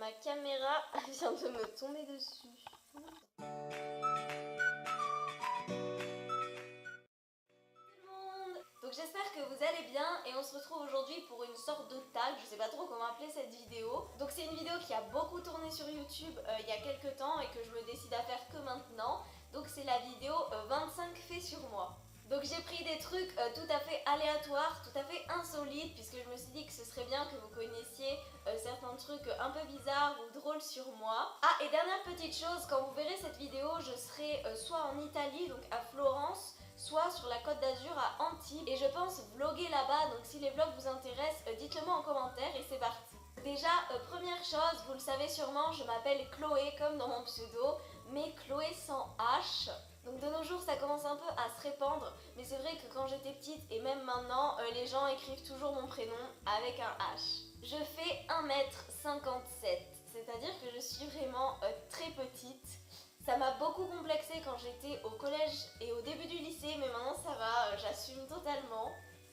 Ma caméra vient de me tomber dessus. Donc j'espère que vous allez bien et on se retrouve aujourd'hui pour une sorte de tag, je sais pas trop comment appeler cette vidéo. Donc c'est une vidéo qui a beaucoup tourné sur YouTube il y a quelques temps et que je me décide à faire que maintenant. Donc c'est la vidéo 25 faits sur moi. Donc j'ai pris des trucs tout à fait aléatoires, tout à fait insolites, puisque je me suis dit que ce serait bien que vous connaissiez certains trucs un peu bizarres ou drôles sur moi. Ah, et dernière petite chose, quand vous verrez cette vidéo, je serai soit en Italie, donc à Florence, soit sur la Côte d'Azur à Antibes, et je pense vlogger là-bas, donc si les vlogs vous intéressent, dites-le moi en commentaire et c'est parti. Déjà, première chose, vous le savez sûrement, je m'appelle Chloé comme dans mon pseudo, mais Chloé sans H. Donc de nos jours ça commence un peu à se répandre, mais c'est vrai que quand j'étais petite et même maintenant, les gens écrivent toujours mon prénom avec un H. Je fais 1m57, c'est-à-dire que je suis vraiment très petite. Ça m'a beaucoup complexée quand j'étais au collège et au début du lycée, mais maintenant ça va, j'assume totalement.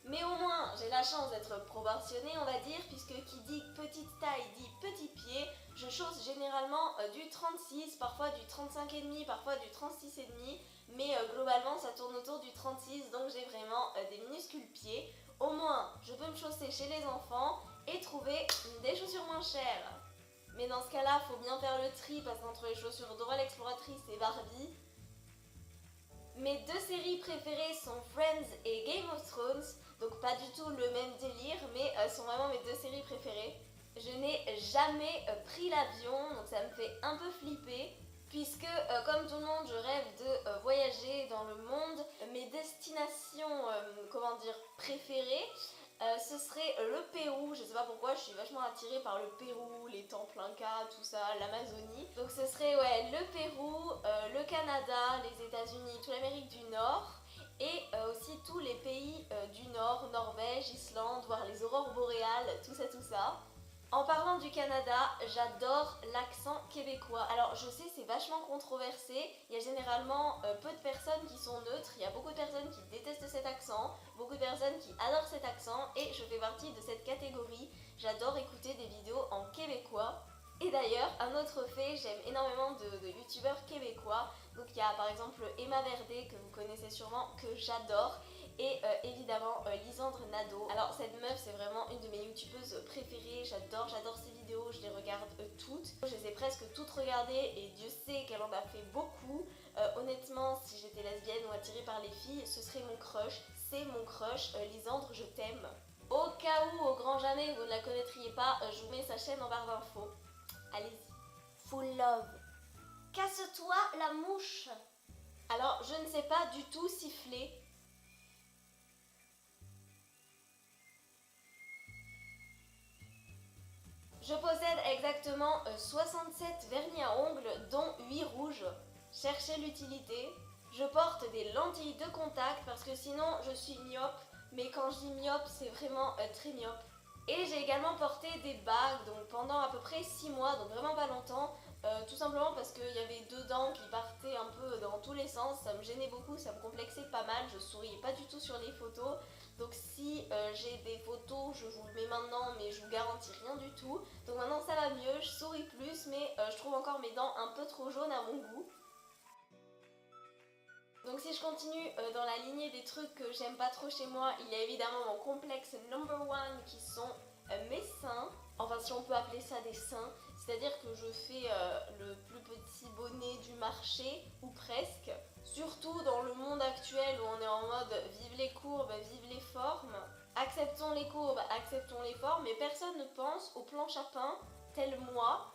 Mais au moins, j'ai la chance d'être proportionnée, on va dire, puisque qui dit petite taille dit petit pied. Je chausse généralement du 36, parfois du 35,5, parfois du 36,5, mais globalement ça tourne autour du 36, donc j'ai vraiment des minuscules pieds. Au moins, je peux me chausser chez les enfants et trouver des chaussures moins chères. Mais dans ce cas-là, faut bien faire le tri, parce qu'entre les chaussures Dora l'exploratrice et Barbie, mes deux séries préférées sont Friends et Game of Thrones, donc pas du tout le même délire, mais sont vraiment mes deux séries préférées. Je n'ai jamais pris l'avion, donc ça me fait un peu flipper, puisque comme tout le monde, je rêve de voyager dans le monde. Mes destinations, préférées, ce serait le Pérou. Je sais pas pourquoi, je suis vachement attirée par le Pérou, les temples Incas, tout ça, l'Amazonie. Donc ce serait le Pérou, le Canada, les États-Unis, toute l'Amérique du Nord et aussi tous les pays du Nord, Norvège, Islande, voir les aurores boréales, tout ça. En parlant du Canada, j'adore l'accent québécois. Alors je sais, c'est vachement controversé, il y a généralement peu de personnes qui sont neutres, il y a beaucoup de personnes qui détestent cet accent, beaucoup de personnes qui adorent cet accent et je fais partie de cette catégorie. J'adore écouter des vidéos en québécois. Et d'ailleurs, un autre fait, j'aime énormément de youtubeurs québécois. Donc il y a par exemple Emma Verdé, que vous connaissez sûrement, que j'adore. Et évidemment Lisandre Nadeau. Alors cette meuf, c'est vraiment une de mes youtubeuses préférées. J'adore ses vidéos, je les regarde toutes. Je les ai presque toutes regardées et Dieu sait qu'elle en a fait beaucoup. Honnêtement, si j'étais lesbienne ou attirée par les filles, ce serait mon crush. C'est mon crush. Lisandre, je t'aime. Au cas où, au grand jamais, vous ne la connaîtriez pas, je vous mets sa chaîne en barre d'infos. Allez-y. Full love. Casse-toi la mouche. Alors, je ne sais pas du tout siffler. Je possède exactement 67 vernis à ongles, dont 8 rouges. Cherchez l'utilité. Je porte des lentilles de contact parce que sinon je suis myope. Mais quand je dis myope, c'est vraiment très myope. Et j'ai également porté des bagues donc pendant à peu près 6 mois, donc vraiment pas longtemps, tout simplement parce qu'il y avait deux dents qui partaient un peu dans tous les sens, ça me gênait beaucoup, ça me complexait pas mal, je souriais pas du tout sur les photos. Donc si j'ai des photos, je vous le mets maintenant, mais je vous garantis rien du tout. Donc maintenant ça va mieux, je souris plus, mais je trouve encore mes dents un peu trop jaunes à mon goût. Donc si je continue dans la lignée des trucs que j'aime pas trop chez moi, il y a évidemment mon complexe number one qui sont mes seins. Enfin si on peut appeler ça des seins, c'est-à-dire que je fais le plus petit bonnet du marché, ou presque. Surtout dans le monde actuel où on est en mode vive les courbes, vive les formes. Acceptons les courbes, acceptons les formes, mais personne ne pense aux planches à pain, tel moi,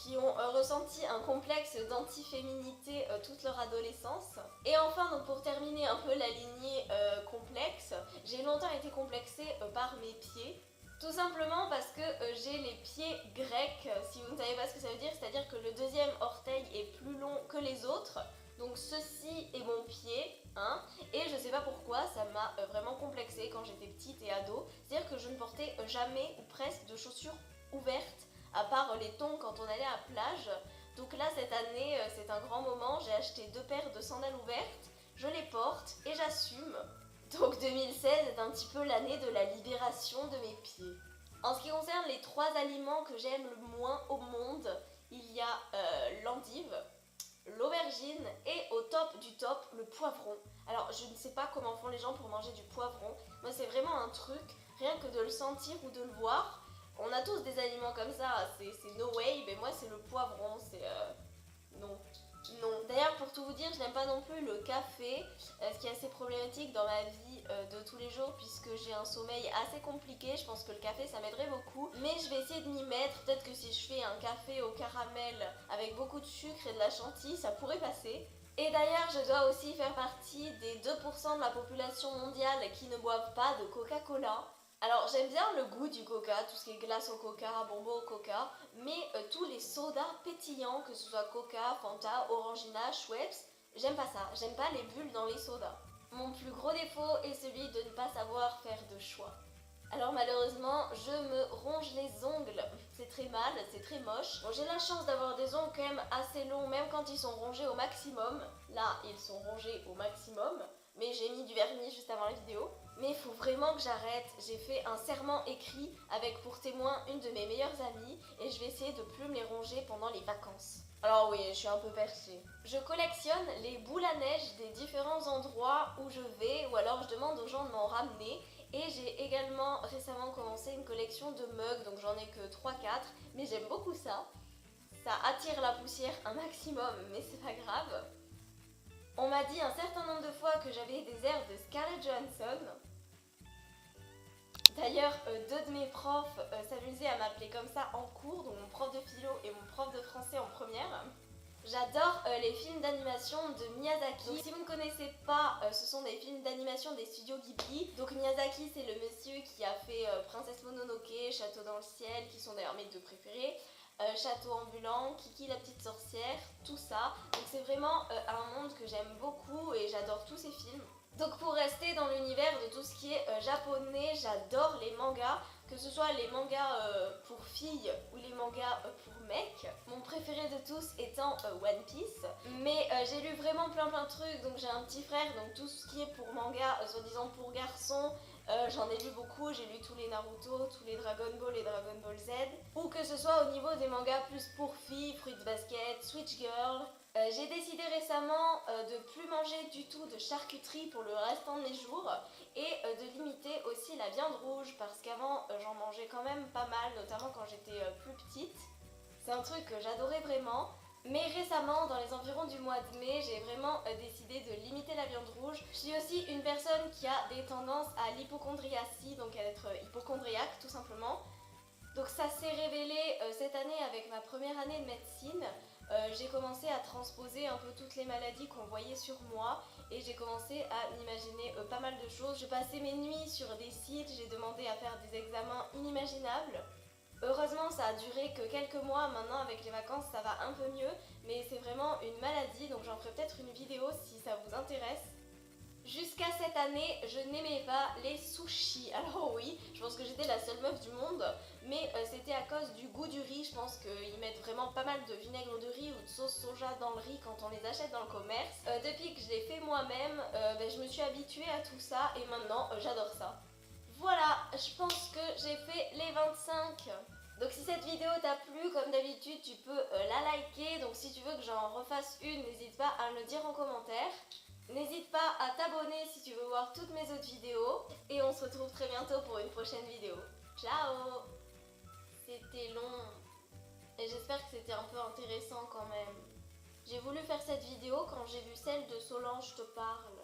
qui ont ressenti un complexe d'antiféminité toute leur adolescence. Et enfin, donc pour terminer un peu la lignée complexe, j'ai longtemps été complexée par mes pieds. Tout simplement parce que j'ai les pieds grecs, si vous ne savez pas ce que ça veut dire, c'est-à-dire que le deuxième orteil est plus long que les autres. Donc ceci est mon pied, hein, et je sais pas pourquoi, ça m'a vraiment complexée quand j'étais petite et ado. C'est-à-dire que je ne portais jamais ou presque de chaussures ouvertes, à part les tongs quand on allait à la plage. Donc là cette année c'est un grand moment, j'ai acheté 2 paires de sandales ouvertes, je les porte et j'assume. Donc 2016 est un petit peu l'année de la libération de mes pieds. En ce qui concerne les 3 aliments que j'aime le moins au monde, il y a l'endive, l'aubergine et au top du top, le poivron. Alors je ne sais pas comment font les gens pour manger du poivron. Moi c'est vraiment un truc, rien que de le sentir ou de le voir. On a tous des aliments comme ça, c'est no way, mais moi c'est le poivron, c'est non. Non. D'ailleurs, pour tout vous dire, je n'aime pas non plus le café, ce qui est assez problématique dans ma vie de tous les jours puisque j'ai un sommeil assez compliqué. Je pense que le café ça m'aiderait beaucoup, mais je vais essayer de m'y mettre. Peut-être que si je fais un café au caramel avec beaucoup de sucre et de la chantilly, ça pourrait passer. Et d'ailleurs, je dois aussi faire partie des 2% de la population mondiale qui ne boivent pas de Coca-Cola. Alors j'aime bien le goût du coca, tout ce qui est glace au coca, bonbons au coca, mais tous les sodas pétillants, que ce soit coca, Fanta, Orangina, Schweppes, j'aime pas ça, j'aime pas les bulles dans les sodas. Mon plus gros défaut est celui de ne pas savoir faire de choix. Alors malheureusement, je me ronge les ongles, c'est très mal, c'est très moche. Bon, j'ai la chance d'avoir des ongles quand même assez longs, même quand ils sont rongés au maximum. Là, ils sont rongés au maximum, mais j'ai mis du vernis juste avant la vidéo. Mais il faut vraiment que j'arrête. J'ai fait un serment écrit avec pour témoin une de mes meilleures amies et je vais essayer de plus me les ronger pendant les vacances. Alors oui, je suis un peu perchée. Je collectionne les boules à neige des différents endroits où je vais ou alors je demande aux gens de m'en ramener. Et j'ai également récemment commencé une collection de mugs, donc j'en ai que 3-4, mais j'aime beaucoup ça. Ça attire la poussière un maximum, mais c'est pas grave. On m'a dit un certain nombre de fois que j'avais des airs de Scarlett Johansson. D'ailleurs, 2 de mes profs s'amusaient à m'appeler comme ça en cours, donc mon prof de philo et mon prof de français en première. J'adore les films d'animation de Miyazaki. Donc, si vous ne connaissez pas, ce sont des films d'animation des studios Ghibli. Donc Miyazaki, c'est le monsieur qui a fait Princesse Mononoke, Château dans le ciel, qui sont d'ailleurs mes 2 préférés. Château ambulant, Kiki la petite sorcière, tout ça. Donc c'est vraiment un monde que j'aime beaucoup et j'adore tous ces films. Donc pour rester dans l'univers de tout ce qui est japonais, j'adore les mangas, que ce soit les mangas pour filles ou les mangas pour mecs. Mon préféré de tous étant One Piece. Mais j'ai lu vraiment plein de trucs, donc j'ai un petit frère, donc tout ce qui est pour manga, soi-disant pour garçons, j'en ai lu beaucoup, j'ai lu tous les Naruto, tous les Dragon Ball et Dragon Ball Z. Ou que ce soit au niveau des mangas plus pour filles, Fruits Basket, Switch Girl. J'ai décidé récemment de plus manger du tout de charcuterie pour le restant de mes jours et de limiter aussi la viande rouge parce qu'avant j'en mangeais quand même pas mal, notamment quand j'étais plus petite. C'est un truc que j'adorais vraiment. Mais récemment, dans les environs du mois de mai, j'ai vraiment décidé de limiter la viande rouge. Je suis aussi une personne qui a des tendances à l'hypochondriacie, donc à être hypochondriaque tout simplement. Donc ça s'est révélé cette année avec ma première année de médecine. J'ai commencé à transposer un peu toutes les maladies qu'on voyait sur moi et j'ai commencé à m'imaginer pas mal de choses. Je passais mes nuits sur des sites, j'ai demandé à faire des examens inimaginables. Heureusement ça a duré que quelques mois, maintenant avec les vacances ça va un peu mieux, mais c'est vraiment une maladie donc j'en ferai peut-être une vidéo si ça vous intéresse. Jusqu'à cette année, je n'aimais pas les sushis. Alors oui, je pense que j'étais la seule meuf du monde, mais c'était à cause du goût du riz. Je pense qu'ils mettent vraiment pas mal de vinaigre de riz ou de sauce soja dans le riz quand on les achète dans le commerce. Depuis que je l'ai fait moi-même, je me suis habituée à tout ça et maintenant j'adore ça. Voilà, je pense que j'ai fait les 25. Donc si cette vidéo t'a plu, comme d'habitude, tu peux la liker. Donc si tu veux que j'en refasse une, n'hésite pas à me le dire en commentaire. N'hésite pas à t'abonner si tu veux voir toutes mes autres vidéos. Et on se retrouve très bientôt pour une prochaine vidéo. Ciao! C'était long. Et j'espère que c'était un peu intéressant quand même. J'ai voulu faire cette vidéo quand j'ai vu celle de Solange te parle.